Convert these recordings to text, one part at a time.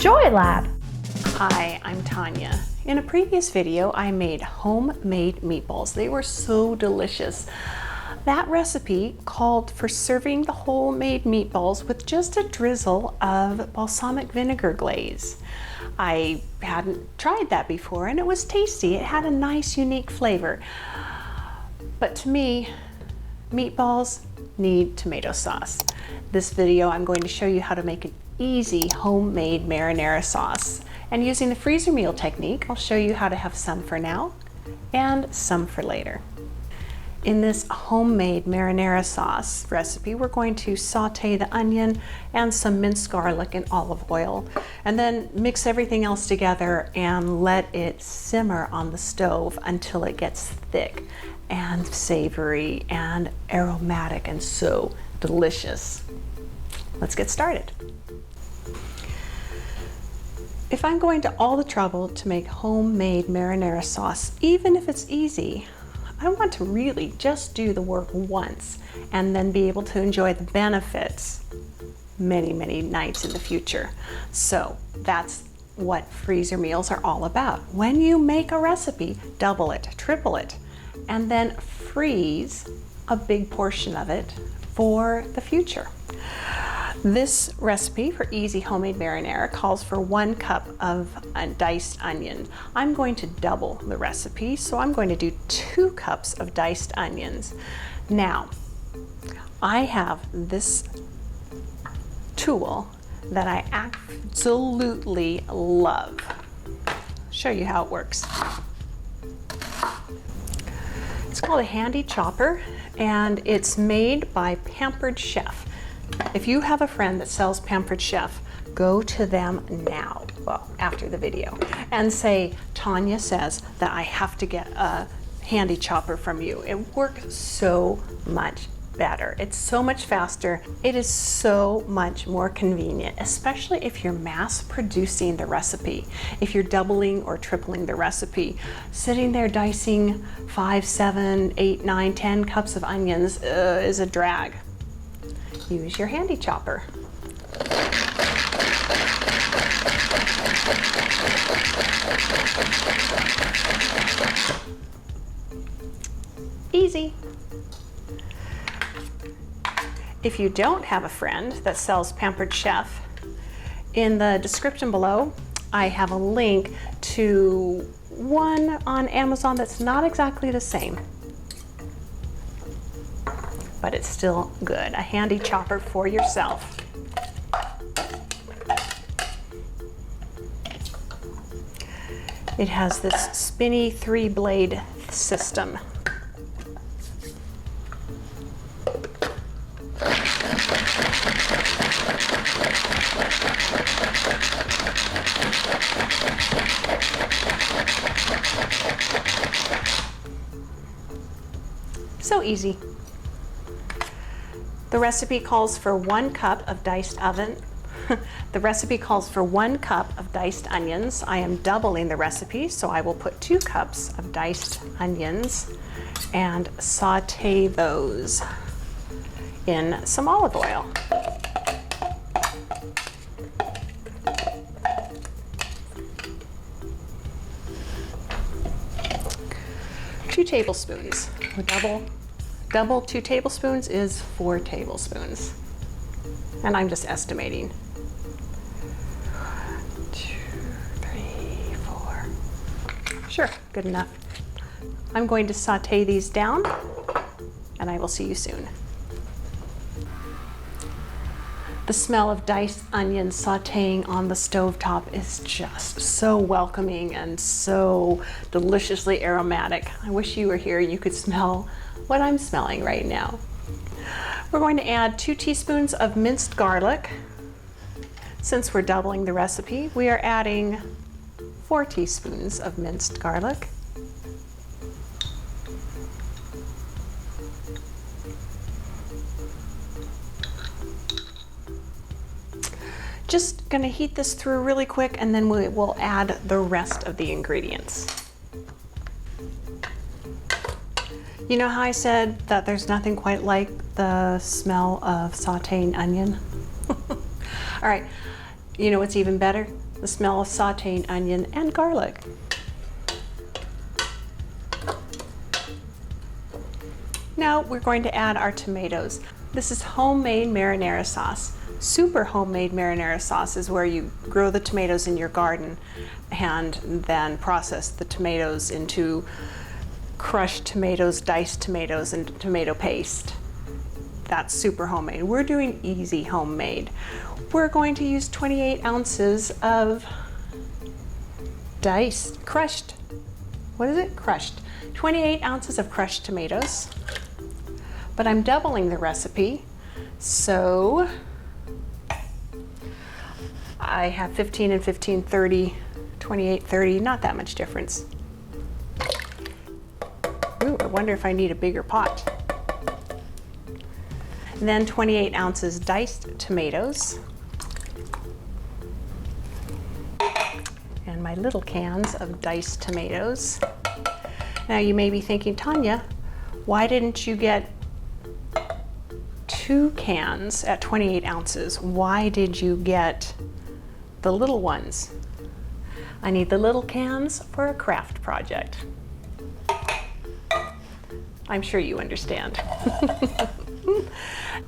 Joy Lab. Hi, I'm Tonya. In a previous video, I made homemade meatballs. They were so delicious. That recipe called for serving the homemade meatballs with just a drizzle of balsamic vinegar glaze. I hadn't tried that before and it was tasty. It had a nice, unique flavor. But to me, meatballs need tomato sauce. This video, I'm going to show you how to make an easy homemade marinara sauce. And using the freezer meal technique, I'll show you how to have some for now and some for later. In this homemade marinara sauce recipe, we're going to saute the onion and some minced garlic in olive oil, and then mix everything else together and let it simmer on the stove until it gets thick and savory and aromatic and so delicious. Let's get started. If I'm going to all the trouble to make homemade marinara sauce, even if it's easy, I want to really just do the work once and then be able to enjoy the benefits many, many nights in the future. So that's what freezer meals are all about. When you make a recipe, double it, triple it, and then freeze a big portion of it for the future. This recipe for easy homemade marinara calls for 1 cup of diced onion. I'm going to double the recipe, so I'm going to do 2 cups of diced onions. Now, I have this tool that I absolutely love. I'll show you how it works. It's called a handy chopper, and it's made by Pampered Chef. If you have a friend that sells Pampered Chef, go to them now, well, after the video, and say, Tonya says that I have to get a handy chopper from you. It works so much better. It's so much faster. It is so much more convenient, especially if you're mass producing the recipe. If you're doubling or tripling the recipe, sitting there dicing 5, 7, 8, 9, 10 cups of onions is a drag. Use your handy chopper. Easy. If you don't have a friend that sells Pampered Chef, in the description below, I have a link to one on Amazon that's not exactly the same, but it's still good. A handy chopper for yourself. It has this spinny 3-blade system. So easy. The recipe calls for 1 cup of diced The recipe calls for 1 cup of diced onions. I am doubling the recipe, so I will put 2 cups of diced onions and saute those in some olive oil. Two tablespoons. Double 2 tablespoons is 4 tablespoons. And I'm just estimating. 1, 2, 3, 4. Sure, good enough. I'm going to saute these down, and I will see you soon. The smell of diced onions sauteing on the stovetop is just so welcoming and so deliciously aromatic. I wish you were here, you could smell what I'm smelling right now. We're going to add 2 teaspoons of minced garlic. Since we're doubling the recipe, we are adding 4 teaspoons of minced garlic. Just gonna heat this through really quick, and then we will add the rest of the ingredients. You know how I said that there's nothing quite like the smell of sauteing onion? All right, you know what's even better? the smell of sauteing onion and garlic. Now we're going to add our tomatoes. This is homemade marinara sauce. Super homemade marinara sauce is where you grow the tomatoes in your garden and then process the tomatoes into crushed tomatoes, diced tomatoes, and tomato paste. That's super homemade. We're doing easy homemade. We're going to use 28 ounces of crushed 28 ounces of crushed tomatoes. But I'm doubling the recipe, so I have 15 and 15, 30, 28, 30, not that much difference. Ooh, I wonder if I need a bigger pot. And then 28 ounces diced tomatoes. And my little cans of diced tomatoes. Now you may be thinking, Tonya, why didn't you get 2 cans at 28 ounces? Why did you get the little ones? I need the little cans for a craft project. I'm sure you understand.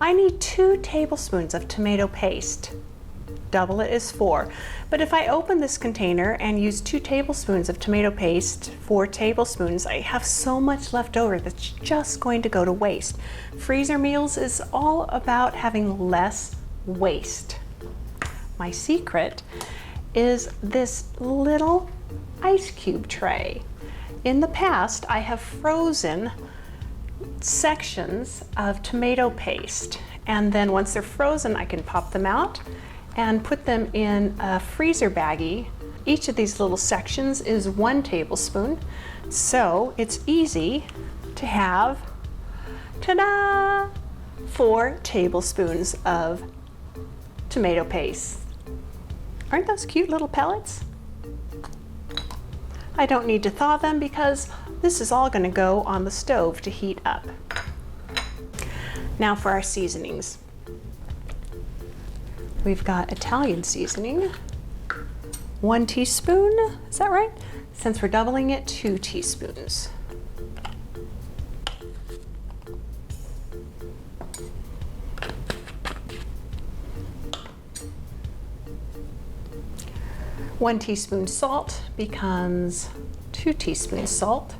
I need 2 tablespoons of tomato paste. Double it is 4. But if I open this container and use 2 tablespoons of tomato paste, 4 tablespoons, I have so much left over that's just going to go to waste. Freezer meals is all about having less waste. My secret is this little ice cube tray. In the past, I have frozen sections of tomato paste, and then once they're frozen, I can pop them out and put them in a freezer baggie. Each of these little sections is 1 tablespoon, so it's easy to have, ta-da, 4 tablespoons of tomato paste. Aren't those cute little pellets? I don't need to thaw them because this is all going to go on the stove to heat up. Now for our seasonings. We've got Italian seasoning, 1 teaspoon, is that right? Since we're doubling it, 2 teaspoons. One teaspoon salt becomes 2 teaspoons salt.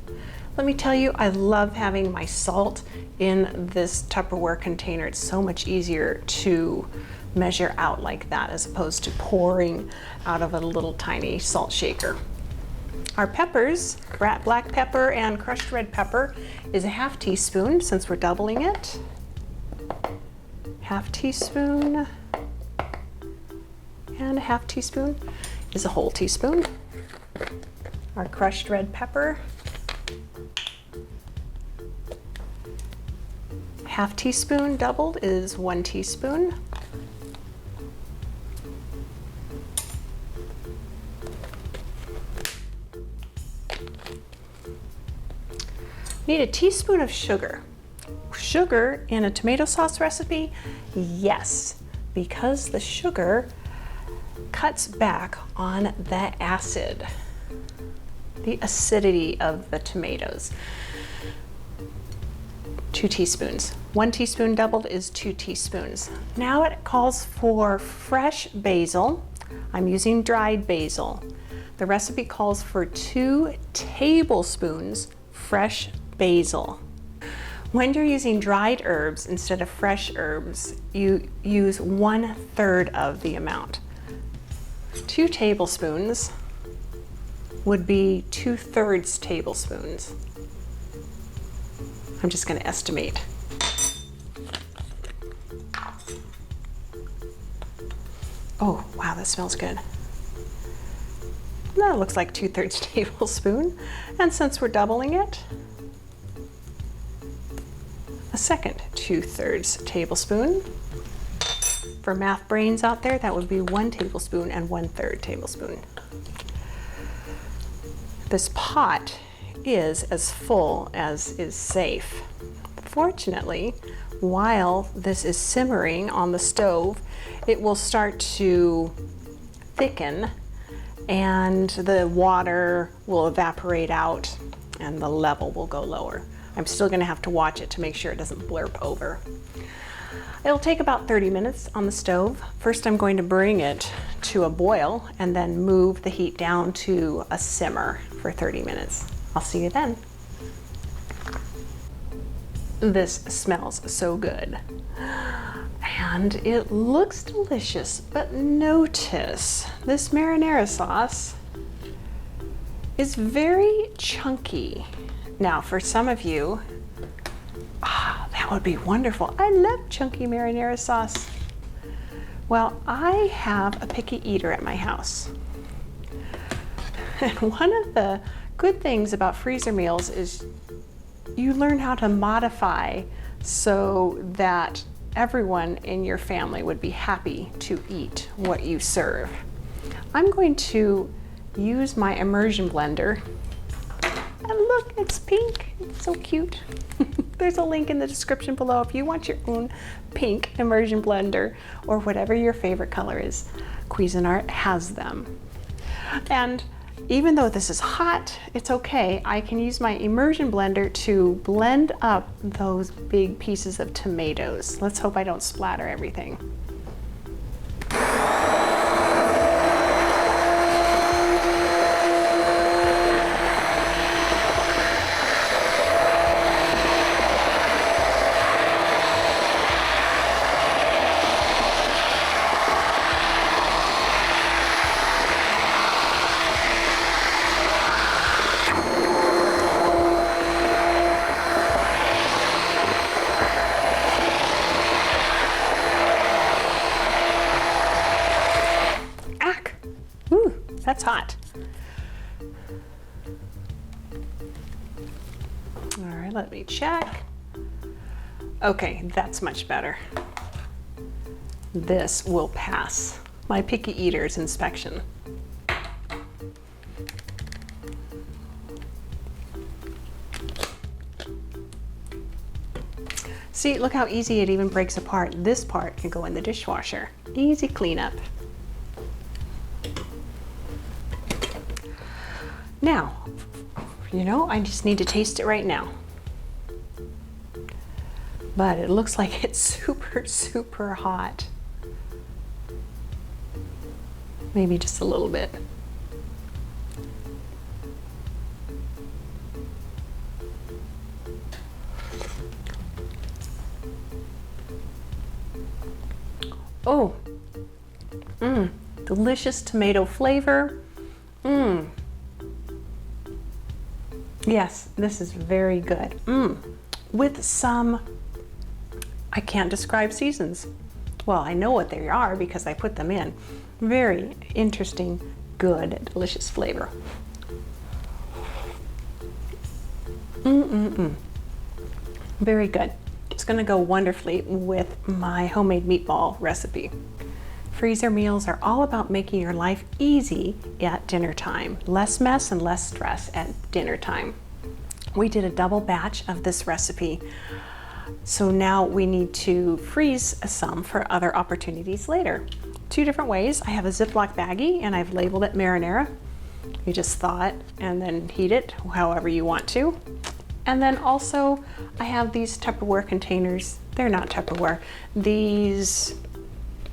Let me tell you, I love having my salt in this Tupperware container. It's so much easier to measure out like that as opposed to pouring out of a little tiny salt shaker. Our peppers, black pepper and crushed red pepper, is a 1/2 teaspoon since we're doubling it. 1/2 teaspoon and a 1/2 teaspoon is a whole teaspoon. Our crushed red pepper, 1/2 teaspoon doubled is 1 teaspoon. Need a teaspoon of sugar. Sugar in a tomato sauce recipe? Yes, because the sugar cuts back on the acid, the acidity of the tomatoes. 2 teaspoons. 1 teaspoon doubled is 2 teaspoons. Now it calls for fresh basil. I'm using dried basil. The recipe calls for 2 tablespoons fresh basil. When you're using dried herbs instead of fresh herbs, you use 1/3 of the amount. 2 tablespoons would be 2/3 tablespoons. I'm just going to estimate. Oh, wow, that smells good. That looks like 2/3 tablespoon. And since we're doubling it, a second 2/3 tablespoon. For math brains out there, that would be 1 tablespoon and 1/3 tablespoon. This pot is as full as is safe. Fortunately, while this is simmering on the stove, it will start to thicken and the water will evaporate out and the level will go lower. I'm still gonna have to watch it to make sure it doesn't blurp over. It'll take about 30 minutes on the stove. First, I'm going to bring it to a boil and then move the heat down to a simmer for 30 minutes. I'll see you then. This smells so good. And it looks delicious, but notice this marinara sauce is very chunky. Now, for some of you, that would be wonderful. I love chunky marinara sauce. Well, I have a picky eater at my house. And one of the good things about freezer meals is you learn how to modify so that everyone in your family would be happy to eat what you serve. I'm going to use my Immersion blender. And look, it's pink. It's so cute. There's a link in the description below if you want your own pink Immersion blender or whatever your favorite color is. Cuisinart has them. And even though this is hot, it's okay. I can use my Immersion blender to blend up those big pieces of tomatoes. Let's hope I don't splatter everything. That's hot. All right, let me check. Okay, that's much better. This will pass my picky eater's inspection. See, look how easy it even breaks apart. This part can go in the dishwasher. Easy cleanup. Now, I just need to taste it right now. But it looks like it's super, super hot. Maybe just a little bit. Oh, delicious tomato flavor. Yes, this is very good. With some, I can't describe seasons. Well, I know what they are because I put them in. Very interesting, good, delicious flavor. Very good. It's gonna go wonderfully with my homemade meatball recipe. Freezer meals are all about making your life easy at dinner time. Less mess and less stress at dinner time. We did a double batch of this recipe, so now we need to freeze some for other opportunities later. Two different ways. I have a Ziploc baggie and I've labeled it marinara. You just thaw it and then heat it however you want to. And then also I have these Tupperware containers. They're not Tupperware. These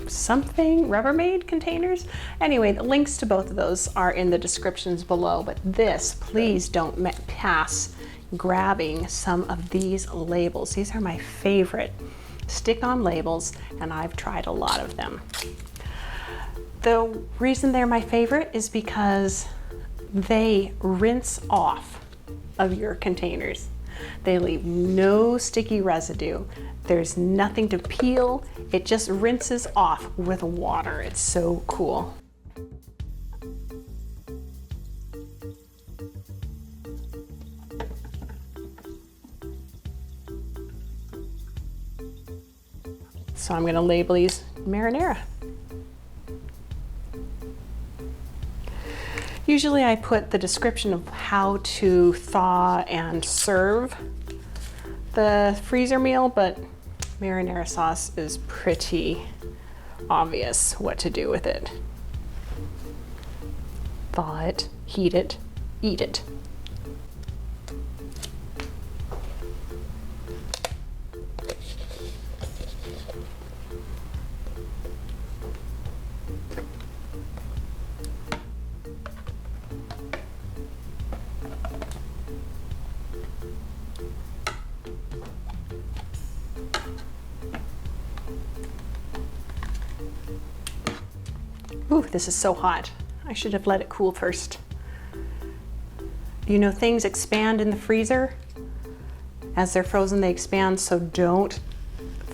something Rubbermaid containers. Anyway, the links to both of those are in the descriptions below, but this, please don't pass grabbing some of these labels. These are my favorite stick-on labels and I've tried a lot of them. The reason they're my favorite is because they rinse off of your containers. They leave no sticky residue. There's nothing to peel. It just rinses off with water. It's so cool. So I'm going to label these marinara. Usually I put the description of how to thaw and serve the freezer meal, but marinara sauce is pretty obvious what to do with it. thaw it, heat it, eat it. Ooh, this is so hot. I should have let it cool first. You know, things expand in the freezer. As they're frozen, they expand, so don't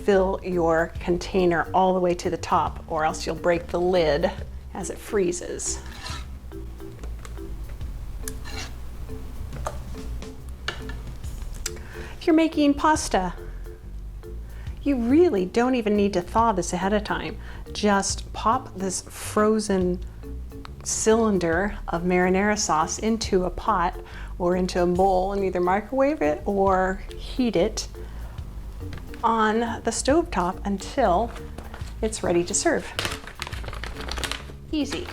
fill your container all the way to the top, or else you'll break the lid as it freezes. If you're making pasta, you really don't even need to thaw this ahead of time. Just pop this frozen cylinder of marinara sauce into a pot or into a bowl and either microwave it or heat it on the stovetop until it's ready to serve. Easy.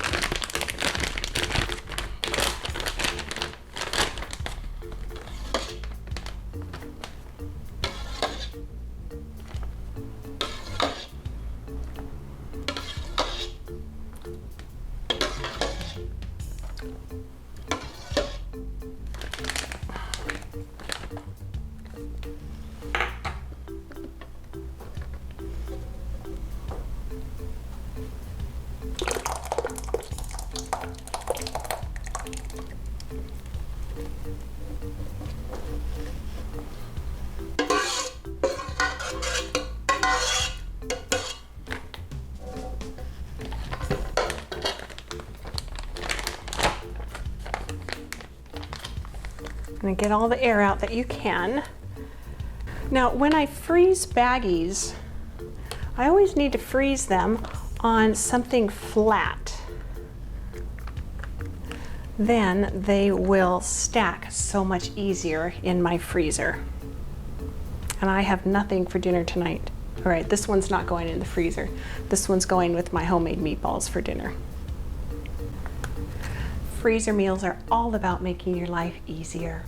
And get all the air out that you can. Now, when I freeze baggies, I always need to freeze them on something flat. Then they will stack so much easier in my freezer. And I have nothing for dinner tonight. All right, this one's not going in the freezer. This one's going with my homemade meatballs for dinner. Freezer meals are all about making your life easier.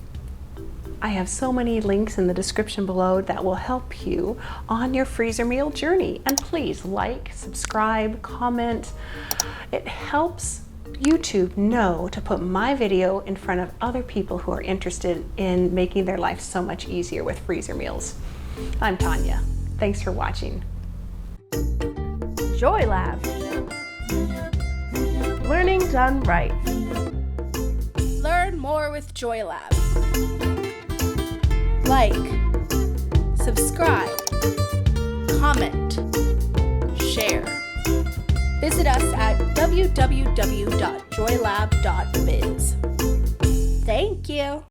I have so many links in the description below that will help you on your freezer meal journey. And please like, subscribe, comment. It helps YouTube know to put my video in front of other people who are interested in making their life so much easier with freezer meals. I'm Tonya. Thanks for watching. Joy Lab. Learning done right. Learn more with Joy Lab. Like, subscribe, comment, share. Visit us at www.joylab.biz. Thank you.